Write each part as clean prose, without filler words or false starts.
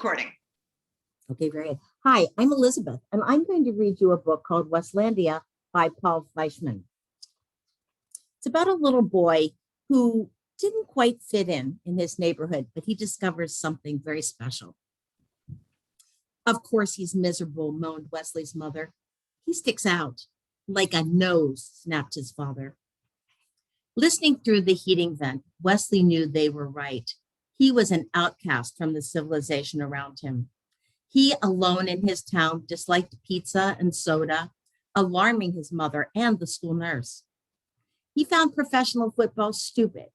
Recording. Okay, very good. Hi, I'm Elizabeth, and I'm going to read you a book called Westlandia by Paul Fleischman. It's about a little boy who didn't quite fit in his neighborhood, but he discovers something very special. Of course, he's miserable, moaned Wesley's mother. He sticks out like a nose, snapped his father. Listening through the heating vent, Wesley knew they were right. He was an outcast from the civilization around him. He, alone in his town, disliked pizza and soda, alarming his mother and the school nurse. He found professional football stupid.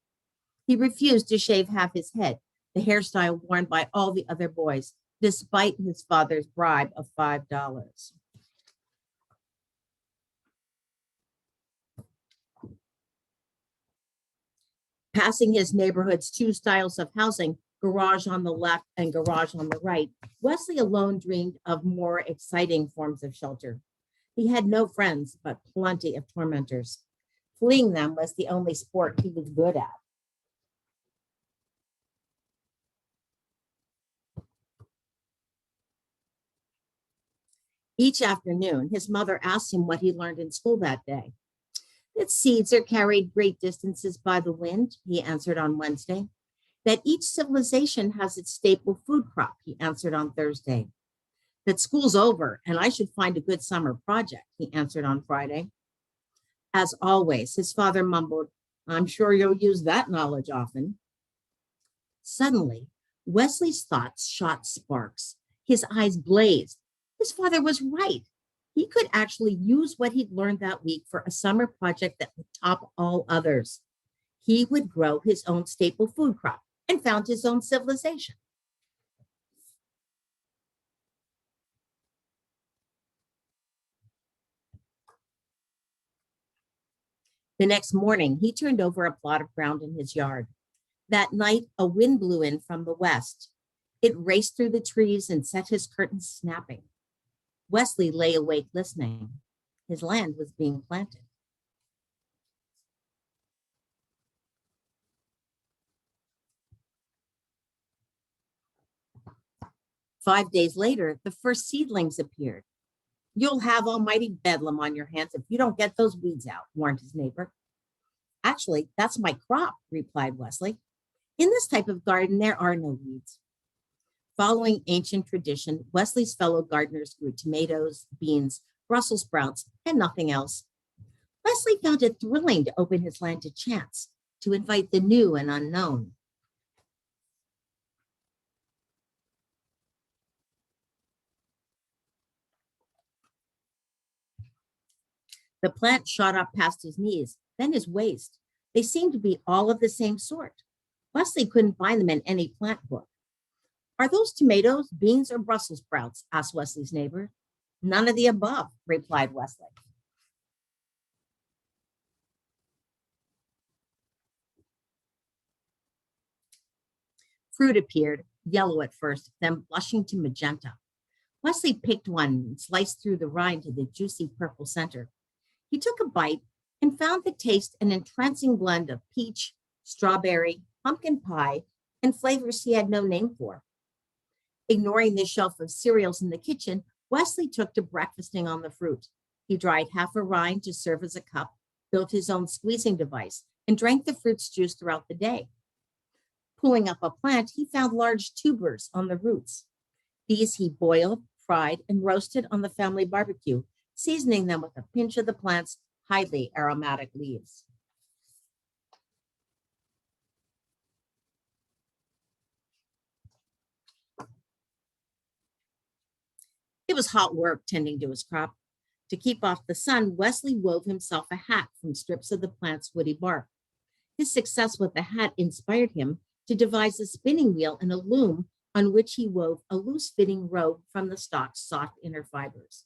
He refused to shave half his head, the hairstyle worn by all the other boys, despite his father's bribe of $5. Passing his neighborhood's two styles of housing, garage on the left and garage on the right, Wesley alone dreamed of more exciting forms of shelter. He had no friends, but plenty of tormentors. Fleeing them was the only sport he was good at. Each afternoon, his mother asked him what he learned in school that day. That seeds are carried great distances by the wind, he answered on Wednesday. That each civilization has its staple food crop, he answered on Thursday. That school's over and I should find a good summer project, he answered on Friday. As always, his father mumbled, I'm sure you'll use that knowledge often. Suddenly, Wesley's thoughts shot sparks. His eyes blazed. His father was right. He could actually use what he'd learned that week for a summer project that would top all others. He would grow his own staple food crop and found his own civilization. The next morning, he turned over a plot of ground in his yard. That night, a wind blew in from the west. It raced through the trees and set his curtains snapping. Wesley lay awake listening. His land was being planted. Five days later, the first seedlings appeared. You'll have almighty bedlam on your hands if you don't get those weeds out, warned his neighbor. Actually, that's my crop, replied Wesley. In this type of garden, there are no weeds. Following ancient tradition, Wesley's fellow gardeners grew tomatoes, beans, Brussels sprouts, and nothing else. Wesley found it thrilling to open his land to chance, to invite the new and unknown. The plant shot up past his knees, then his waist. They seemed to be all of the same sort. Wesley couldn't find them in any plant book. Are those tomatoes, beans, or Brussels sprouts? Asked Wesley's neighbor. None of the above, replied Wesley. Fruit appeared, yellow at first, then blushing to magenta. Wesley picked one and sliced through the rind to the juicy purple center. He took a bite and found the taste an entrancing blend of peach, strawberry, pumpkin pie, and flavors he had no name for. Ignoring the shelf of cereals in the kitchen, Wesley took to breakfasting on the fruit. He dried half a rind to serve as a cup, built his own squeezing device, and drank the fruit's juice throughout the day. Pulling up a plant, he found large tubers on the roots. These he boiled, fried, and roasted on the family barbecue, seasoning them with a pinch of the plant's highly aromatic leaves. It was hot work tending to his crop. To keep off the sun, Wesley wove himself a hat from strips of the plant's woody bark. His success with the hat inspired him to devise a spinning wheel and a loom on which he wove a loose-fitting robe from the stalk's soft inner fibers.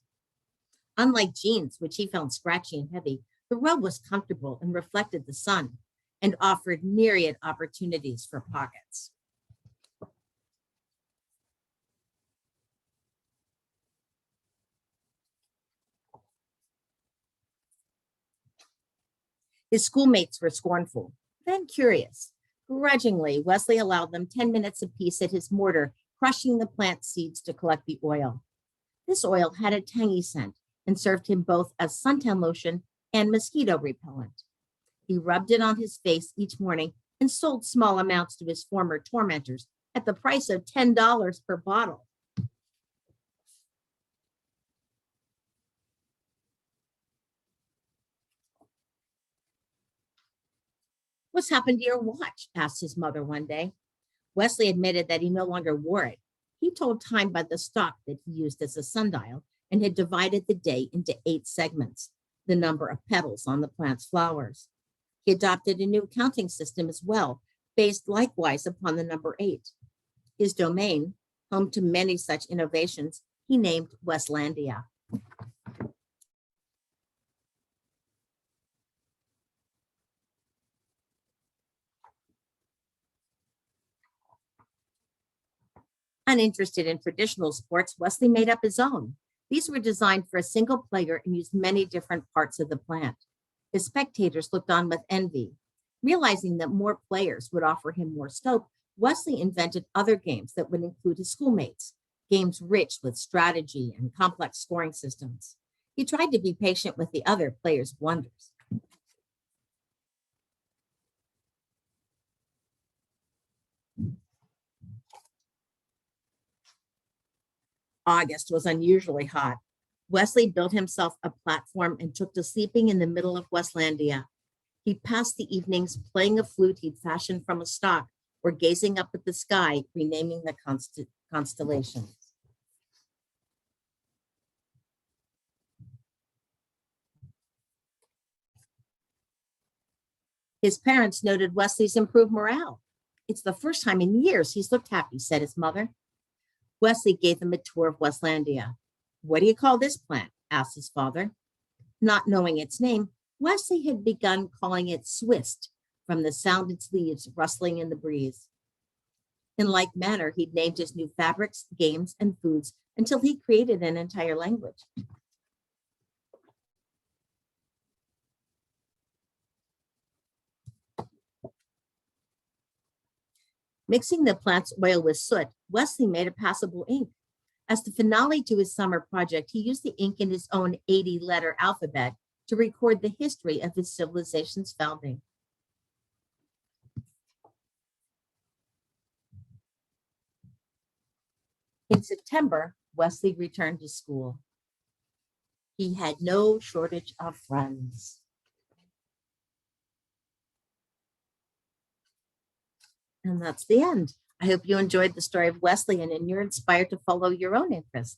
Unlike jeans, which he found scratchy and heavy, the robe was comfortable and reflected the sun and offered myriad opportunities for pockets. His schoolmates were scornful, then curious. Grudgingly, Wesley allowed them 10 minutes apiece at his mortar, crushing the plant seeds to collect the oil. This oil had a tangy scent and served him both as suntan lotion and mosquito repellent. He rubbed it on his face each morning and sold small amounts to his former tormentors at the price of $10 per bottle. "What's happened to your watch?" asked his mother one day. Wesley admitted that he no longer wore it. He told time by the stock that he used as a sundial and had divided the day into 8 segments, the number of petals on the plant's flowers. He adopted a new counting system as well, based likewise upon the number 8. His domain, home to many such innovations, he named Westlandia. Uninterested in traditional sports, Wesley made up his own. These were designed for a single player and used many different parts of the plant. His spectators looked on with envy. Realizing that more players would offer him more scope, Wesley invented other games that would include his schoolmates, games rich with strategy and complex scoring systems. He tried to be patient with the other players' wonders. August was unusually hot. Wesley built himself a platform and took to sleeping in the middle of Westlandia. He passed the evenings playing a flute he'd fashioned from a stock or gazing up at the sky, renaming the constellations. His parents noted Wesley's improved morale. "It's the first time in years he's looked happy," said his mother. Wesley gave them a tour of Westlandia. "What do you call this plant?" asked his father. Not knowing its name, Wesley had begun calling it Swist, from the sound its leaves rustling in the breeze. In like manner, he'd named his new fabrics, games, and foods until he created an entire language. Mixing the plant's oil with soot, Wesley made a passable ink. As the finale to his summer project, he used the ink in his own 80-letter alphabet to record the history of his civilization's founding. In September, Wesley returned to school. He had no shortage of friends. And that's the end. I hope you enjoyed the story of Wesley and you're inspired to follow your own interests.